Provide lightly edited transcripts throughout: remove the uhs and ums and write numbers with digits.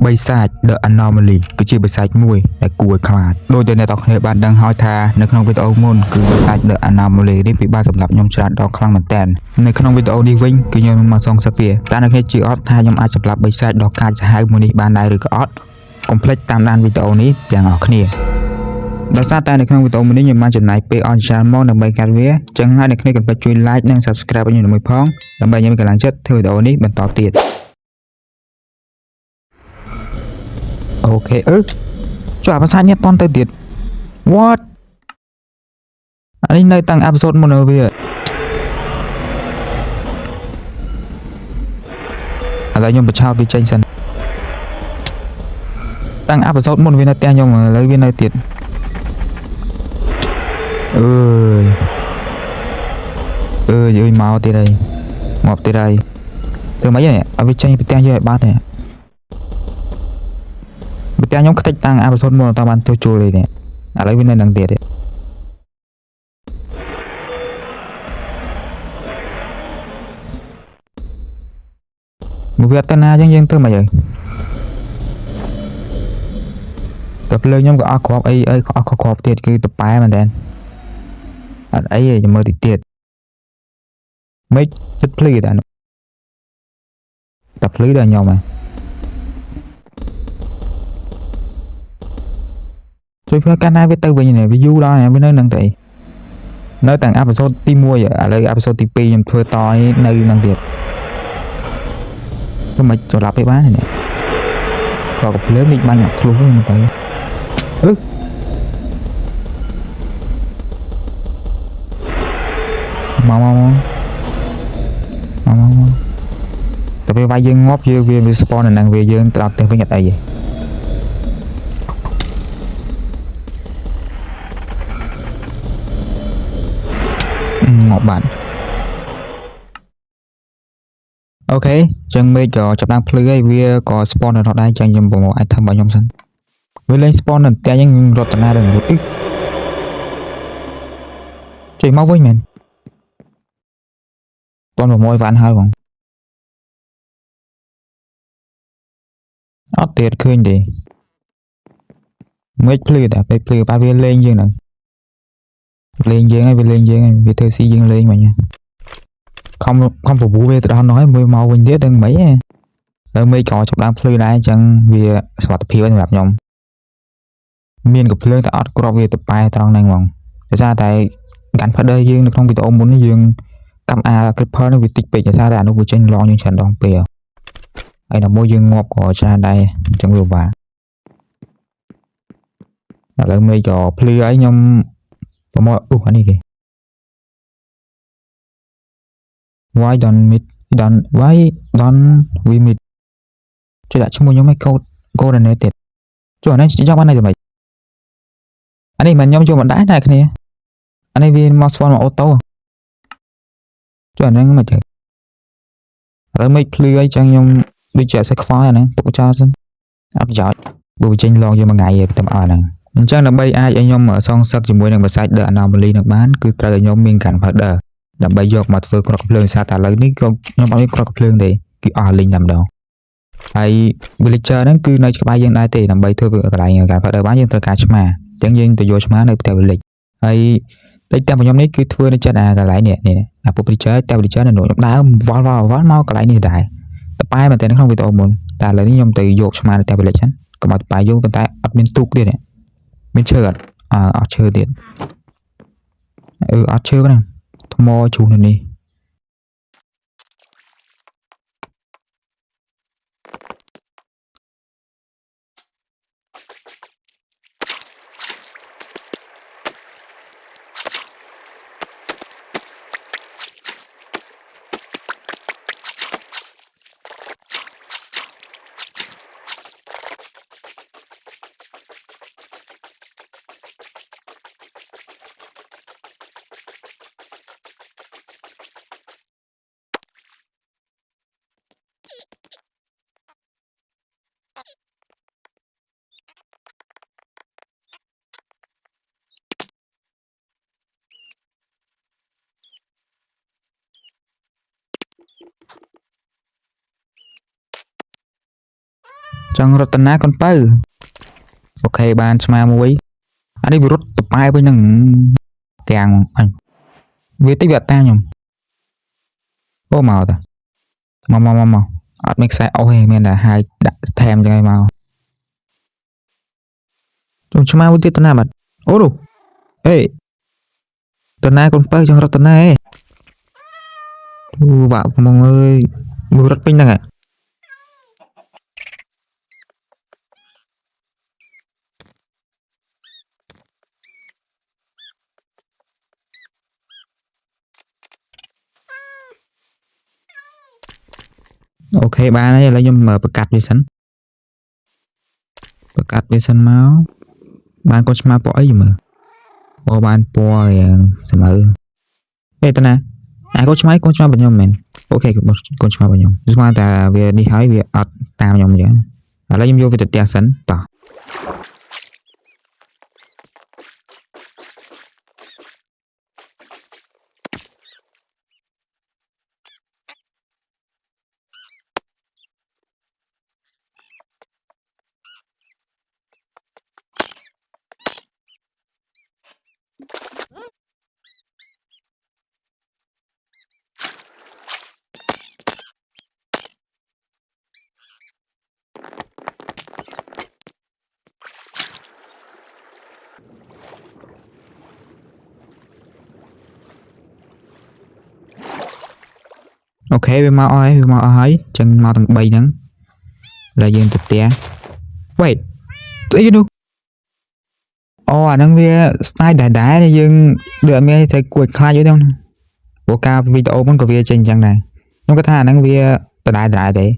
บริษัท The Anomaly គឺជាបរិស័ទមួយដែលគួរឲ្យខ្លាចដោយតែអ្នកទាំងគ្នាបានដឹងហើយថានៅក្នុងវីដេអូមុនគឺបរិស័ទ The Anomaly នេះពិបាកសម្រាប់ខ្ញុំច្រើនដងខ្លាំងមែនតើនៅក្នុងវីដេអូនេះវិញគឺខ្ញុំនឹងមកសងសឹកវាតើអ្នកគ្នាជឿអត់ថាខ្ញុំអាចសម្រាប់បរិស័ទដ៏កាចសាហាវមួយនេះបានដែរឬក៏អត់កុំភ្លេចតាមដានវីដេអូនេះទាំងអស់គ្នាដោយសារតែនៅក្នុងវីដេអូមួយនេះខ្ញុំបានចំណាយពេលអស់ច្រើនមកដើម្បីកាត់វាចឹងហើយអ្នកគ្នាកុំភ្លេចជួយ like និង subscribe ឲ្យខ្ញុំមួយផងដើម្បីខ្ញុំមានកម្លាំងចិត្តធ្វើវីដេអូនេះបន្តទៀតអូខេចុះអាភាសានេះអត់តន់ទៅទៀត What អានេះនៅតាំងអេពីសូតមុនវាឥឡូវខ្ញុំបញ្ឆោតវាចេញសិនតាំងអេពីសូតមុនវានៅផ្ទះខ្ញុំឥឡូវវានៅទៀតអើយមកទៀតហើយមកទៀតហើយធ្វើម៉េចនេះឲ្យវាចេញពីផ្ទះយកឲ្យបាត់នេះផ្ទះខ្ញុំខ្ទេចតាំងអេពីសូតមុនតើបានទៅចូលនេះឥឡូវវានៅនឹងទៀតវាអត់ទៅណាចឹងយើងធ្វើម៉េចហើយតែភ្លើងខ្ញុំក៏អស់គ្រាប់អីអស់គ្រាប់ទៀតគឺតប៉ែមែនតើអត់អីទេចាំមើលទៀតមេឃចិត្តភ្លឺតែភ្លឺដល់ខ្ញុំហ៎ជួយធ្វើកាលណាវាទៅវិញនេះវាយូរដល់វានៅនឹងទៅនៅតាំងអេពីសូតទី1ឥឡូវអេពីសូតទី2ខ្ញុំធ្វើតនៅនឹងទៀតធ្វើមិនចូលឡាប់ឯបាននេះក៏ភ្លើងនេះបាញ់អត់ធ្លុះហ្នឹងទៅមកតែពេលវាយយើងងាប់វា spawn នៅនឹងវាយើងត្រឡប់ទៅវិញអត់អីទេមកបាត់អូខេចឹងមេឃក៏ចាប់ដើមភ្លឺហើយវាក៏ spawn នៅរត់ដែរចឹងខ្ញុំប្រមូល item របស់ខ្ញុំសិនវាលេង spawn នៅផ្ទះយើងរត់តាណាដល់ចេញមកវិញមែនតន់6វ៉ាន់ហើយបងអត់ទៀតឃើញទេមេឃភ្លឺតែពេលភ្លឺប៉ាវាលេងយើងហ្នឹងលេងយើងហើយវាលេងយើងហើយវាធ្វើស៊ីយើងលេងមិញខំប្រពូវាទៅដល់នោះហើយមើលមកវិញទៀតដឹងមិនហ៎ហើយមេឃក៏ចាប់ដើមភ្លឺដែរអញ្ចឹងវាសុខភាពសម្រាប់ខ្ញុំមានកំភ្លើងតែអត់គ្រាប់វាទៅប៉ែត្រង់ហ្នឹងហ្មងដោយសារតែកាន់ផាត់ដែរយើងនៅក្នុងវីដេអូមុននេះយើងកម្មអា creeper នេះវាតិចពេកដោយសារតែអានោះវាចេញឡងយើងច្រើនដងពេកហើយដល់មួយយើងងាប់ក៏ច្រើនដែរអញ្ចឹងវាបាក់ឥឡូវមេឃក៏ភ្លឺហើយខ្ញុំប្រមូលអានេះគេ why don't we meet ជួយដាក់ឈ្មោះខ្ញុំឲ្យកូដនេះទៀតចុះអានេះចង់បានន័យថាម៉េចអានេះមិនខ្ញុំជួយមិនដែរតែគ្នាអានេះវាមកស្វល់មកអូតូចុះអាហ្នឹងមិនទេឥឡូវមេឃភ្លឺហើយចឹងខ្ញុំដូចជាសេះខ្វល់អាហ្នឹងពុកចោលសិនអត់ប្រយោជន៍បើចេញឡងយើងមួយថ្ងៃឯងតែអស់ហ្នឹងអញ្ចឹងដើម្បីអាចឲ្យខ្ញុំសងសឹកជាមួយនឹងបរិស័ទ The Anomaly នឹងបានគឺត្រូវឲ្យខ្ញុំមានកាន់ powder ដើម្បីយកមកធ្វើគ្រាប់ភ្លើងសារតែឥឡូវនេះក៏ខ្ញុំអត់មានគ្រាប់ភ្លើងទេគឺអស់លីងតែម្ដងហើយ villager ហ្នឹងគឺនៅក្បែរយើងដែរទេដើម្បីធ្វើកន្លែងកាន់ powder បានយើងត្រូវការឆ្មាអញ្ចឹងយើងទៅយកឆ្មានៅផ្ទះ village ហើយតែតាមខ្ញុំនេះគឺធ្វើនៅចិត្តអាកន្លែងនេះអាពុក villager តែ villager នៅខ្ញុំដើរវល់មកកន្លែងនេះដែរតែប៉ែមែនតើនៅក្នុងវីដេអូមុនតែឥឡូវនេះខ្ញុំទៅយកឆ្មានៅផ្ទះ village ហ្នឹងកុំឲ្យប៉ែយកប៉ុន្តែអត់មានទូកទៀតមានឈើអត់ឈើទៀតអត់ឈើហ្នឹងថ្មជូននេះ Chẳng rốt tận ná con bơ. Ok bạn mà muối. Anh đi vừa rút tập ai với nâng càng anh. Vì tích vật ta nhầm. Ô màu ta. Màu. Ở mấy sai ôi mình là hai đã thèm cho ngay màu. Chúng chama với tận ná bạn. Ô đủ. Ê. Tận ná con bơ chẳng rốt tận ná ê. Vạ mong ơi. Vừa rất pinh nè. Ok ba ấy là nhưng mở bật cắt về sân. Bật cắt về sân máu. Bạn có smart bỏ gì mà. Ô bạn bỏ sẽ mở. Ê tên nè. À có smart bên nhau mình. Ok có smart bên nhau. Nhưng mà ta về đi hỏi về ọt tao nhau vậy. À lấy vô về tự tiệt sân. Tỏ. Ok về mau ấy chân mau thằng bay nắng là dân thực tế wait tự nhiên đâu ô năng về style đá này dân đợi mẹ sẽ quậy khai dưới đâu bộ ca video vẫn có về trên trang này nó có thà năng về tự đá đấy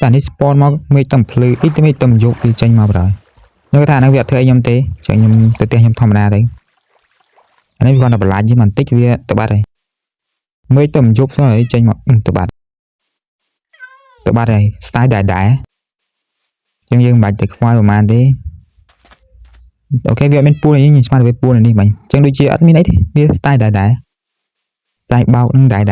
tại ní spawn mà mấy tầm play ít mấy tầm dục thì tranh mà rồi nó có thà năng về thuê nhầm tế chẳng nhầm tự tiền nhầm thầm đá đấy anh ấy còn là lại với mình tích về tự bắt này mấy tầm dục rồi tranh mà tự bắt này style đá nhưng dân bạn thực file của man đấy ok việc bên pool này nhìn smart với pool này đi mình chẳng đôi chia admin ấy thì biết style đại style bao nó đại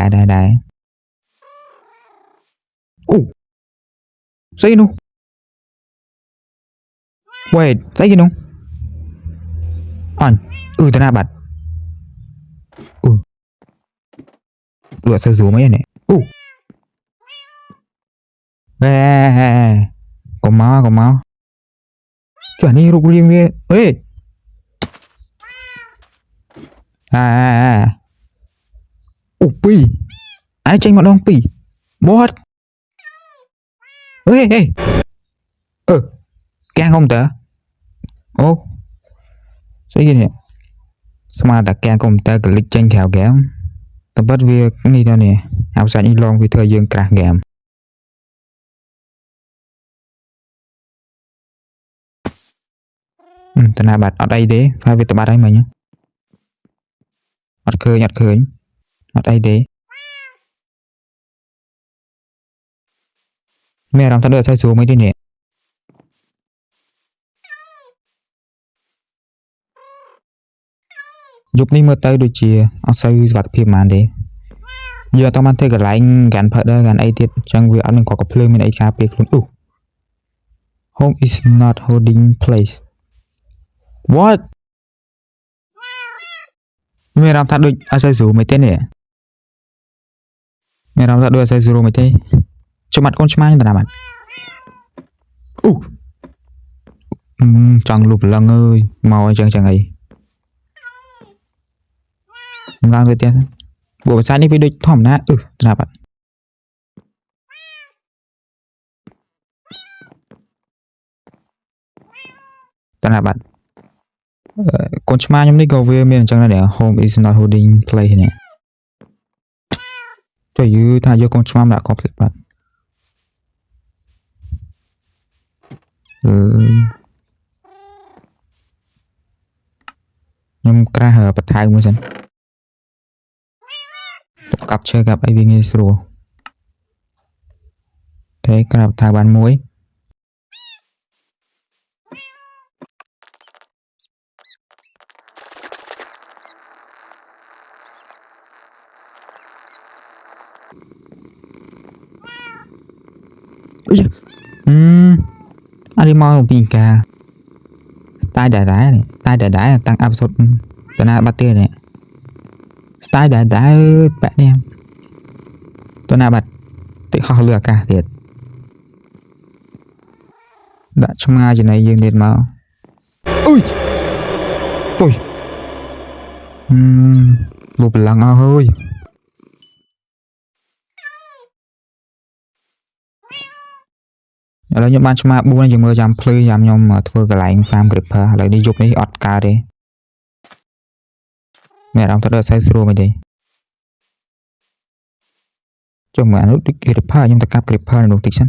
sao nó wait thấy gì không anh thế nào bạn vừa sử dụng mấy này về có máu chuẩn đi rục riêng đi ê pi anh tranh bọn đông pi bot ê càng không tớ sao gì nè mà ta càng không tớ click tranh theo game ta bắt việc đi theo nè học sản long vì thời gian crack game ta nào bạn ở đây đấy phải việc ta bắt đấy mày nhá nhặt khơi ở đây đấy mẹ làm thật được sai số mấy đi nè giúp ní mơ tới đôi chia ở xây vật phim màn đấy giờ tao mang theo cái lại gắn phật đó gắn ấy tiết chẳng vì anh có cái play mình ấy khá biết luôn home is not holding place what mẹ làm thật được ở xây số mấy tên nè mẹ làm thật được ở xây số mấy tên cho mặt con chmai là mặt chẳng lục lần ơi màu chẳng ấy làm được tiền bộ sai đi với địch thỏm na là bạn là bạn con chma nhóm đi cầu về miền chẳng là để home is not holding play này cho you tha cho con chma đã complete bạn nhưng ra hở bật hai mươi dân cặp chơi gặp ai nghe rồi thế cái nào thay bán muối anh đi mau vì cả style đại đái này style đại đái tăng áp suất từ nào bắt tiền này style đại đái bạn em từ nào bắt tự họ lừa cả thiệt đã trong ai gì này dương điện máu ui ui lục lăng ơiแล้วยังบ้านชมาบูนยังมือจำพลือยำยมเถื่อกระไรฟาร์มกริบเพออะไรดียุบนี้อดกาเดแม่เราถ้าเดินใช้สโลไม่ดีจงเหมือนกริบเพอยำตะกับกริบเพอในดวงติฉัน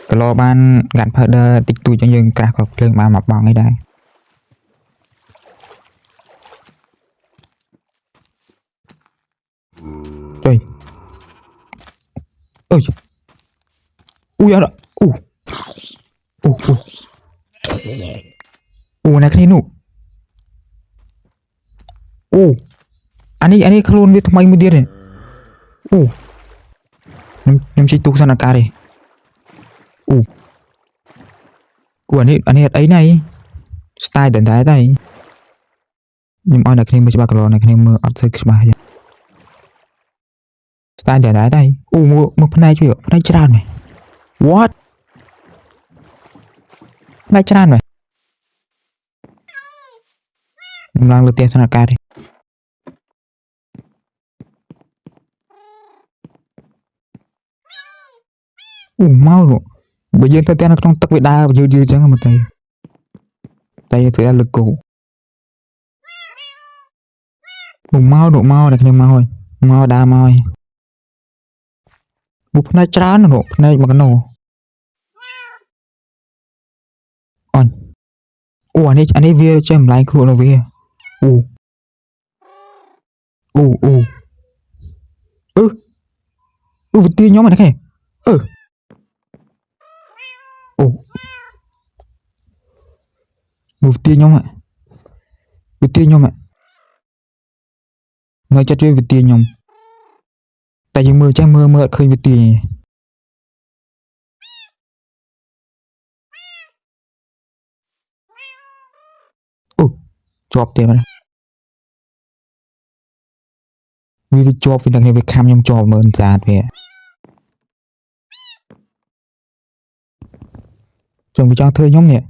ก็รอบ้านการเพอเดินติดตัวยังยังกระกับเรื่องมาหมักบางให้ได้trời ơi ui à này cái nụ anh ấy không biết thay mới đi này em chỉ tu sang cả đây anh ấy này style đến đấy đây nhưng mà này cái mới chỉ bạc lò này cái mới ăn thức mà style đến đấy đây một phần này chưa phần này chán này what này chán này lang lượt tiền sang cả đây mau rồi bây giờ tiền nó trong tắc việt đa dư chẳng mà tay thì lực cổ mau độ mau này cái mau đa mau một này chán rồi này mà cái nổ anh ấy về cho em lại luôn rồi về vật tiêu nhóm này vật tiêu nhóm ạ nói cho chơi vật tiêu nhóm tại vì mưa chắc mưa khơi vật tiêu chọp tiền này vì chọp vì đặc biệt khám nhóm chọp mà ơn giá về chồng vì cho thuê nhóm này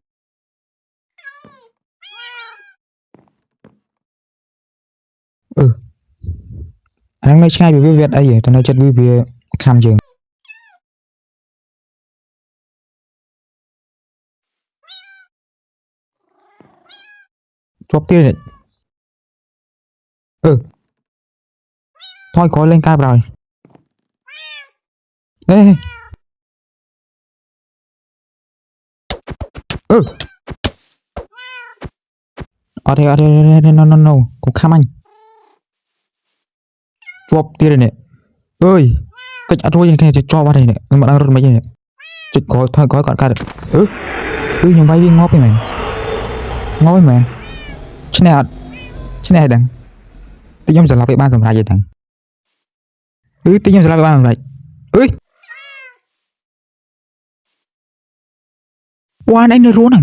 anh đang nói sai về việc ấy vậy, tao nói chất với việc khám chừng chọp tiền này thôi có lên cap rồi ê ở đây no cũng khám anh chọp tiền này ơi cái ăn rồi này cho vào đây này mà đang run mấy này chụp thôi có còn cả nhưng bay viên ngóp mày trên này đằng tự nhiên giờ là bị ban dòng ra vậy đằng tự nhiên giờ là bị ban dòng ra qua anh nơi rốn à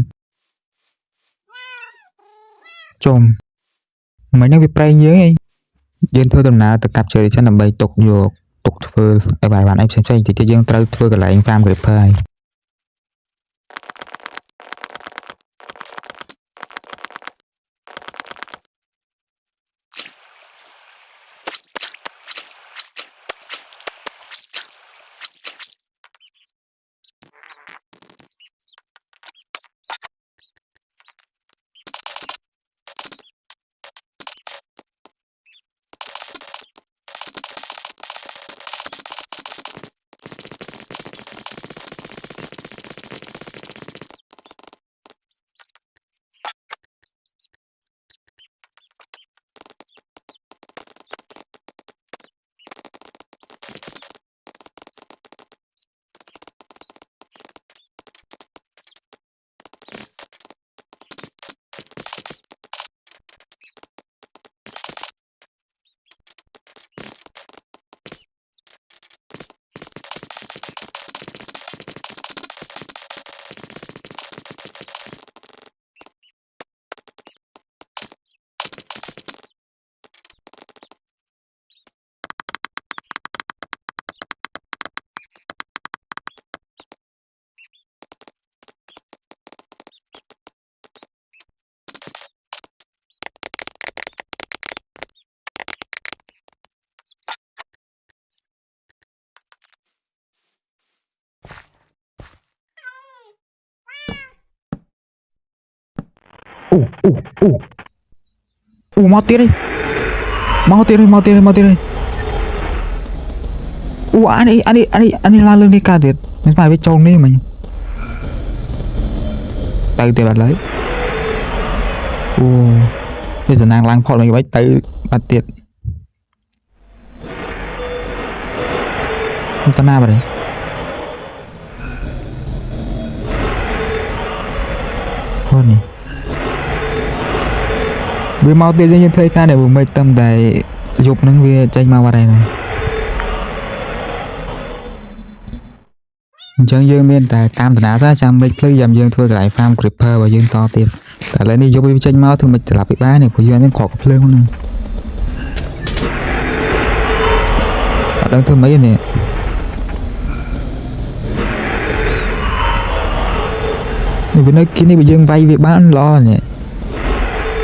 chồm mấy nơi bị pray nhớ ấy dân thưa tầm nào tự cặp chơi cho nằm bay tục vô tục phơi vài bạn em xem thì cho dân trâu phơi cái lại anh farm cái phơi mau tiết đi anh đi la lưng đi ca thiệt mình phải với trôn đi mình từ từ bạn lấy bây giờ nàng lang phò này bấy từ bạn tiệt không ta na vào đấy hơn nhỉ vì mau tiết như thế ca để mày tâm để dục nâng vì tranh mau vào đây này chẳng dương miền tại tam thả ra chẳng mấy plei dầm dương thôi lại farm creeper và dương to tiệt tại lấy đi dục đi tranh mau thường mình trở lại bị bá này của dương nên khó có plei không ở đâu thôi mấy này vì nơi kia này bị dương vay việc bán lo nhỉ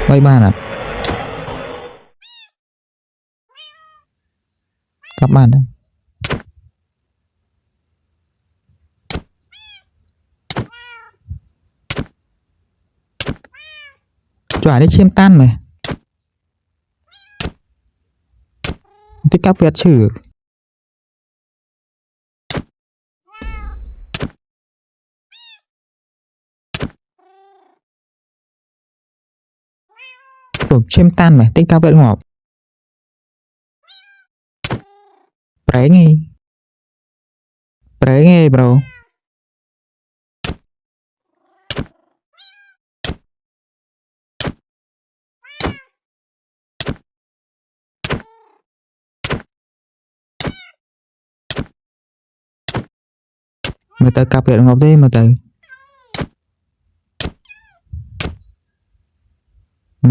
vay ba à các bạn đấy chỏa đi chiêm tan mày thích các việc chữ chiêm tan mày thích các việc ngọt Pre nghe bro mà tớ cặp việc ngọt đấy mà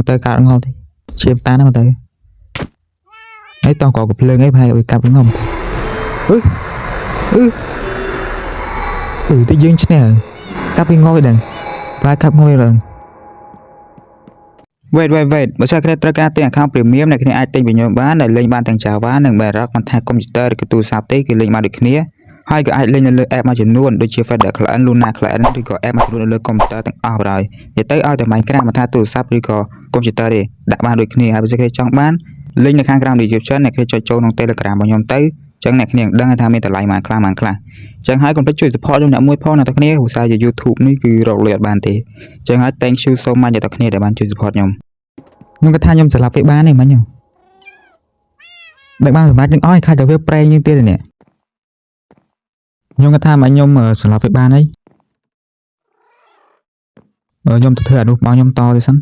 tớ cặp ngọt đi chiêm tan mà tớ ấy toàn có cặp lưng ấy hay bị cặp ngọt tự dương chứ nè cặp bị ngọt đừng và cặp ngọt đừng wait បើសិនគ្នាត្រូវការទិញ account premium អ្នកគ្នាអាចទិញពីខ្ញុំបានដែលលេងបានទាំង Java និង Bedrock មិនថា computer ឬក៏ទូរស័ព្ទទេគឺលេងបានដូចគ្នាហើយក៏អាចលេងនៅលើ app មួយចំនួនដូចជា Feather Client Luna Client ឬក៏ app មួយចំនួននៅលើ computer ទាំងអស់បណ្ដោយនិយាយទៅឲ្យតែ Minecraft មិនថាទូរស័ព្ទឬក៏ computer ទេដាក់បានដូចគ្នាហើយបើសិនគ្នាចង់បានលេងនៅខាងក្រោម description អ្នកគ្នាចុចចូលក្នុង Telegram របស់ខ្ញុំទៅអញ្ចឹងអ្នកគ្នានឹងដឹងថាមានតម្លៃប៉ុន្មានខ្លះអញ្ចឹងហើយកុំភ្លេចជួយ support ខ្ញុំអ្នកមួយផងអ្នកទាំងគ្នាឧស្សាហ៍ជា YouTube នេះគឺរកលុយអត់បានទេអញ្ចឹងហើយ thank you so much អ្នកទាំងគ្នាដែលបានជួយ support ខ្ញុំខ្ញុំគាត់ថាខ្ញុំស្លាប់វាបានទេមិញដឹកបានសម្រាប់នឹងអស់ខ្លាចតែវាប្រែងយើងទៀតនេះខ្ញុំគាត់ថាមកខ្ញុំស្លាប់វាបានហើយខ្ញុំទៅធ្វើអានោះមកខ្ញុំតទេសិន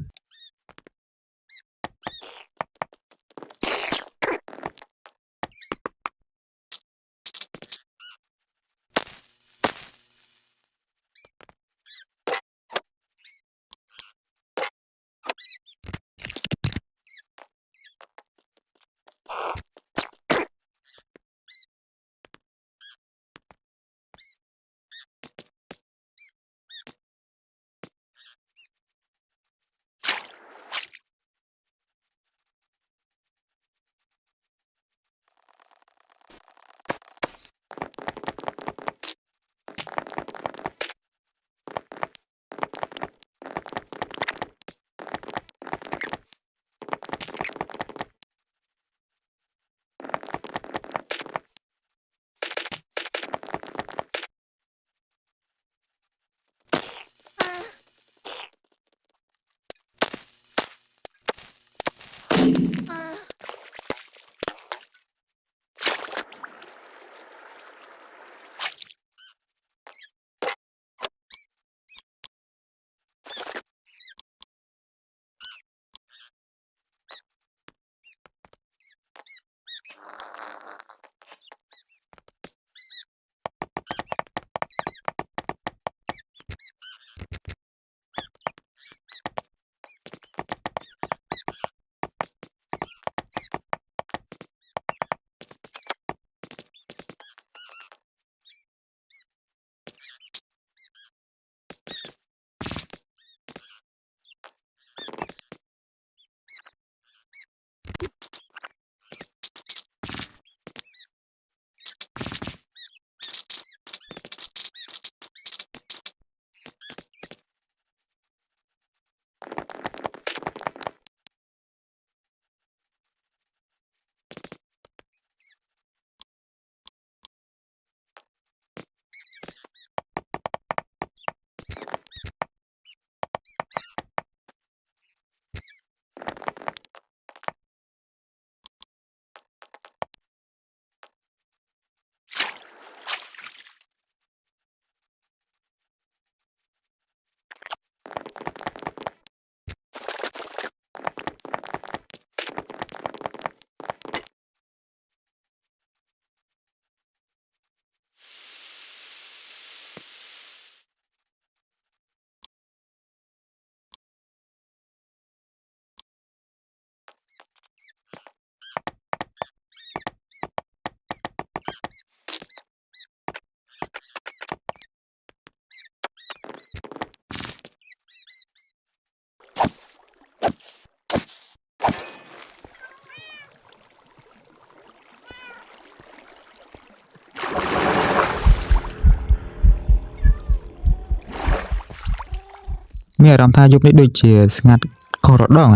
មានអារម្មណ៍ថាយប់នេះដូចជាស្ងាត់ខុសរដង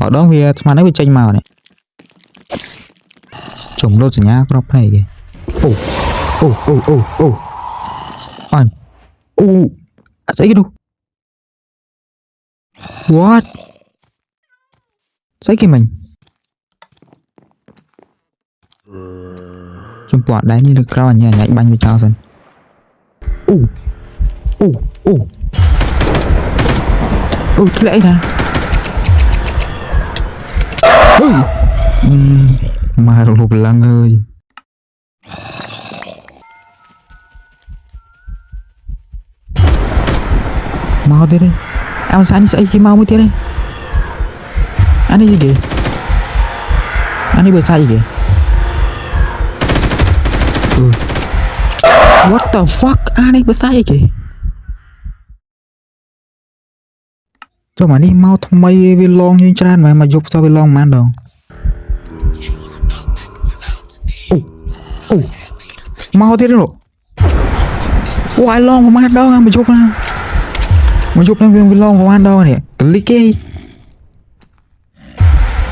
រដងវាស្មាននេះវាចេញមកនេះចំលោតសញ្ញាក្របភ្នែកគេអូអញអូស្អីគេនោះ what ស្អីគេមិញចំពោះដៃនេះលើក្រោយអញ្ញាបាញ់វាចោលសិនអូធ្លាក់អីណាហឺមករលូបឡើងអើយមកទៀតទេអើសានេះស្អីគេមកមួយទៀតទេអានេះគេអានេះបើសាយគេwhat the fuck អានេះបើសាយគេចុះមកនេះមកថ្មីវាឡងយើងច្រើនមែនមកយប់សោះវាឡងប៉ុន្មានដងអូមកទៀតនោះអូអាយឡងប៉ុន្មានដងមកយប់ណាមកយប់ហ្នឹងវាឡងប៉ុន្មានដងនេះកលិកគេ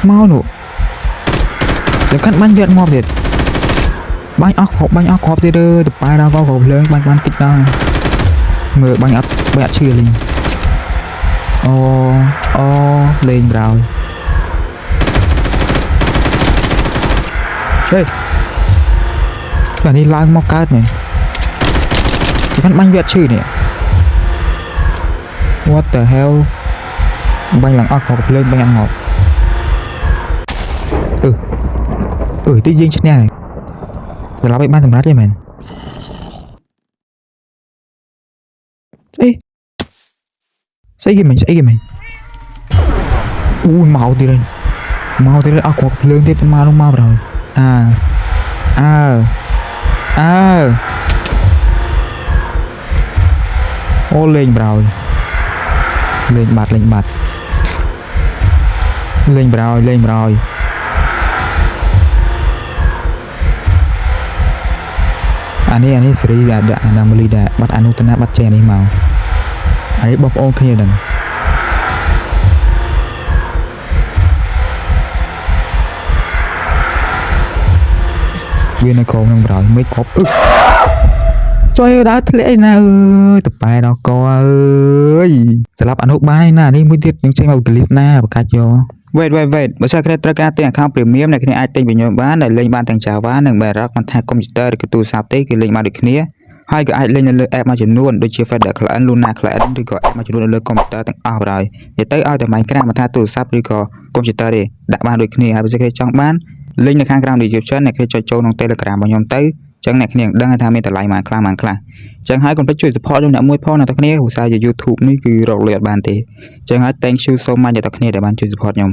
មកនោះចាំខាន់បាញ់វាអត់មកទៀតបាញ់អស់គ្រាប់ទៀតទៅប៉ែដល់ក៏ភ្លើងបាញ់បានតិចដល់មើលបាញ់អត់ឈឺលេងអូលេងប្រោយហេតែនេះឡើងមកកើតមែនចាំបាញ់វាអត់ឈឺនេះ what the hell បាញ់ឡើងអស់គ្រាប់ភ្លើងបាញ់អត់មកទីយើងឈ្នះហើយត្រឡប់ឲ្យបានសម្រាប់ទេមែនស្អីគេមិញអូមកទៀតហើយអស់គ្រាប់ភ្លើងទៀតមកនោះមកប្រហែលអូលេងប្រោយលេងបាត់លេងប្រោយអានេះសេរីដាក់អាណាមលីដាក់បាត់អនុតនៈបាត់ចេះនេះមកអានេះបងប្អូនគ្នាដឹងវានៅក្រោមនឹងប្រោយមិនគ្រប់ជួយដើរធ្លាក់ឯណាអើយតប៉ែដល់កអើយស្លាប់អនុបានឯណានេះមួយទៀតនឹងចេញមកកលីបណាបកាច់យកwait បើសិនគ្នាត្រូវការទិញ account premium អ្នកគ្នាអាចទិញបញ្ញបានដែលលេងបានទាំង Java និង Bedrock មិនថាកុំព្យូទ័រឬក៏ទូរស័ព្ទទេគឺលេងបានដូចគ្នាហើយក៏អាចលេងនៅលើ app មួយចំនួនដូចជា Feather Client Luna Client ឬក៏ app មួយចំនួននៅលើកុំព្យូទ័រទាំងអស់បណ្ដោយនិយាយទៅឲ្យតែ Minecraft មិនថាទូរស័ព្ទឬក៏កុំព្យូទ័រទេដាក់បានដូចគ្នាហើយបើសិនគ្នាចង់បានលេងនៅខាងក្រោម description អ្នកគ្នាចុចចូលក្នុង Telegram របស់ខ្ញុំទៅចឹងអ្នកគ្នាដឹងថាមានតម្លៃប៉ុន្មានខ្លះចឹងហើយកុំភ្លេចជួយ support ខ្ញុំអ្នកមួយផងអ្នកទាំងគ្នាឧស្សាហ៍ជា YouTube នេះគឺរកលុយអត់បានទេចឹងហើយ thank you so much អ្នកទាំងគ្នាដែលបានជួយ support ខ្ញុំ